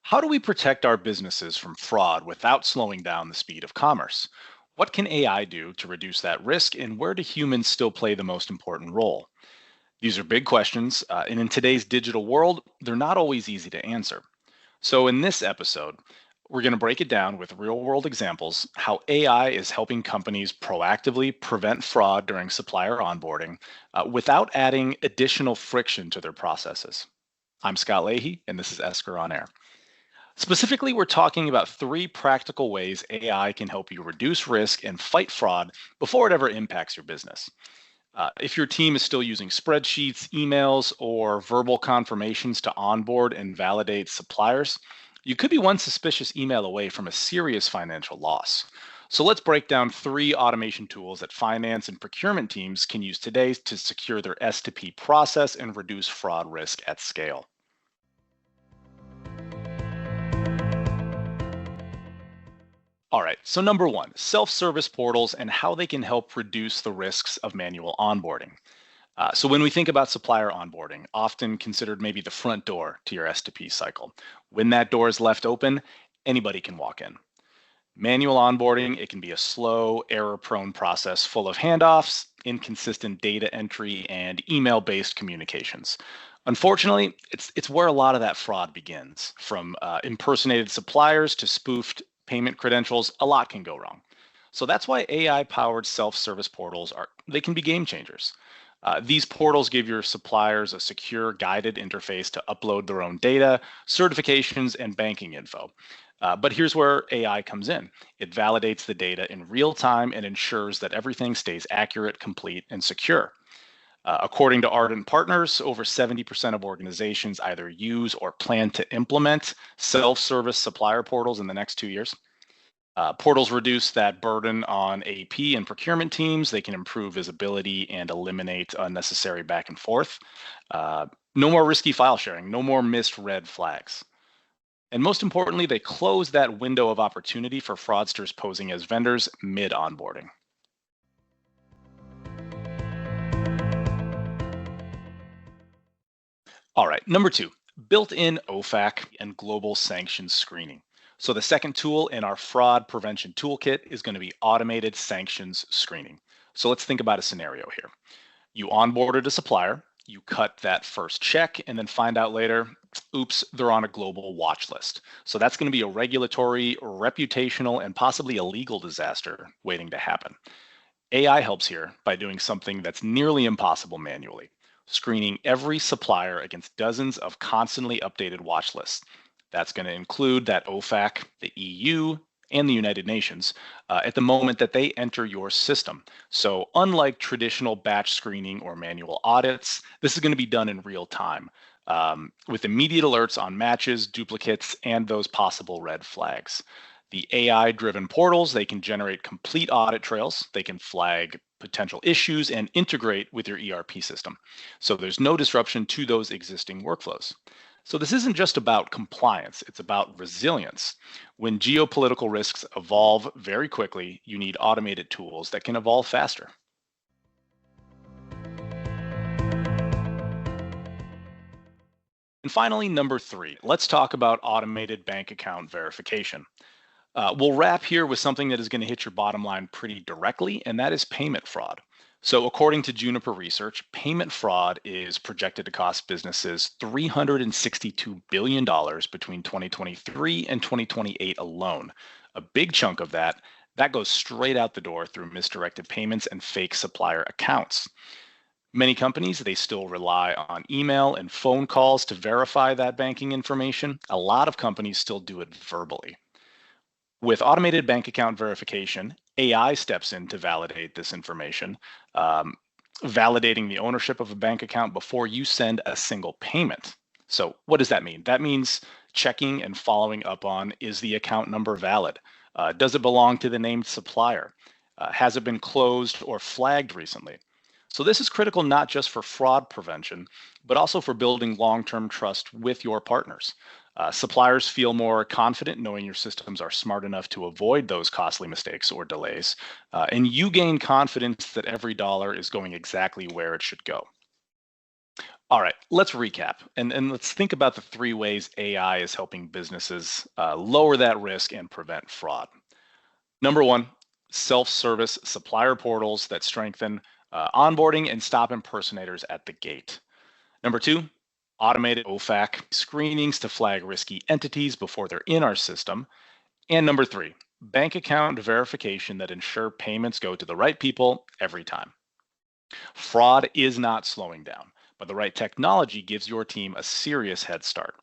How do we protect our businesses from fraud without slowing down the speed of commerce? What can AI do to reduce that risk, and where do humans still play the most important role? These are big questions, and in today's digital world, they're not always easy to answer. So, in this episode, we're going to break it down with real world examples how AI is helping companies proactively prevent fraud during supplier onboarding without adding additional friction to their processes. I'm Scott Leahy, and this is Esker On Air. Specifically, we're talking about three practical ways AI can help you reduce risk and fight fraud before it ever impacts your business. If your team is still using spreadsheets, emails, or verbal confirmations to onboard and validate suppliers, you could be one suspicious email away from a serious financial loss. So let's break down three automation tools that finance and procurement teams can use today to secure their S2P process and reduce fraud risk at scale. All right, so number one, self-service portals and how they can help reduce the risks of manual onboarding. So when we think about supplier onboarding, often considered maybe the front door to your S2P cycle. When that door is left open, anybody can walk in. Manual onboarding, it can be a slow, error-prone process full of handoffs, inconsistent data entry, and email-based communications. Unfortunately, it's where a lot of that fraud begins. From impersonated suppliers to spoofed payment credentials, a lot can go wrong. So that's why AI-powered self-service portals they can be game changers. These portals give your suppliers a secure, guided interface to upload their own data, certifications, and banking info. But here's where AI comes in. It validates the data in real time and ensures that everything stays accurate, complete, and secure. According to Ardent Partners, over 70% of organizations either use or plan to implement self-service supplier portals in the next 2 years. Portals reduce that burden on AP and procurement teams. They can improve visibility and eliminate unnecessary back and forth. No more risky file sharing, no more missed red flags. And most importantly, they close that window of opportunity for fraudsters posing as vendors mid-onboarding. All right, number two, built-in OFAC and global sanctions screening. So the second tool in our fraud prevention toolkit is going to be automated sanctions screening. So let's think about a scenario here. You onboarded a supplier, you cut that first check, and then find out later, oops, they're on a global watch list. So that's going to be a regulatory, reputational, and possibly a legal disaster waiting to happen. AI helps here by doing something that's nearly impossible manually, screening every supplier against dozens of constantly updated watch lists. That's going to include that OFAC, the EU, and the United Nations at the moment that they enter your system. So unlike traditional batch screening or manual audits, this is going to be done in real time with immediate alerts on matches, duplicates, and those possible red flags. The AI-driven portals, they can generate complete audit trails. They can flag potential issues and integrate with your ERP system. So there's no disruption to those existing workflows. So this isn't just about compliance, it's about resilience. When geopolitical risks evolve very quickly, you need automated tools that can evolve faster. And finally, number three, let's talk about automated bank account verification. We'll wrap here with something that is going to hit your bottom line pretty directly, and that is payment fraud. So according to Juniper Research, payment fraud is projected to cost businesses $362 billion between 2023 and 2028 alone. A big chunk of that goes straight out the door through misdirected payments and fake supplier accounts. Many companies, they still rely on email and phone calls to verify that banking information. A lot of companies still do it verbally. With automated bank account verification, AI steps in to validate this information, validating the ownership of a bank account before you send a single payment. So what does that mean? That means checking and following up on, is the account number valid? Does it belong to the named supplier? Has it been closed or flagged recently? So this is critical not just for fraud prevention, but also for building long-term trust with your partners. Suppliers feel more confident knowing your systems are smart enough to avoid those costly mistakes or delays, and you gain confidence that every dollar is going exactly where it should go. All right, let's recap and let's think about the three ways AI is helping businesses lower that risk and prevent fraud. Number one, self-service supplier portals that strengthen onboarding and stop impersonators at the gate. Number two, automated OFAC screenings to flag risky entities before they're in our system. And number three, bank account verification that ensure payments go to the right people every time. Fraud is not slowing down, but the right technology gives your team a serious head start.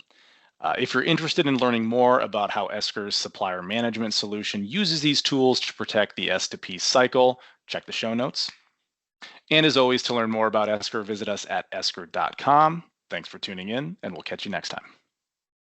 If you're interested in learning more about how Esker's supplier management solution uses these tools to protect the S2P cycle, check the show notes. And as always, to learn more about Esker, visit us at esker.com. Thanks for tuning in, and we'll catch you next time.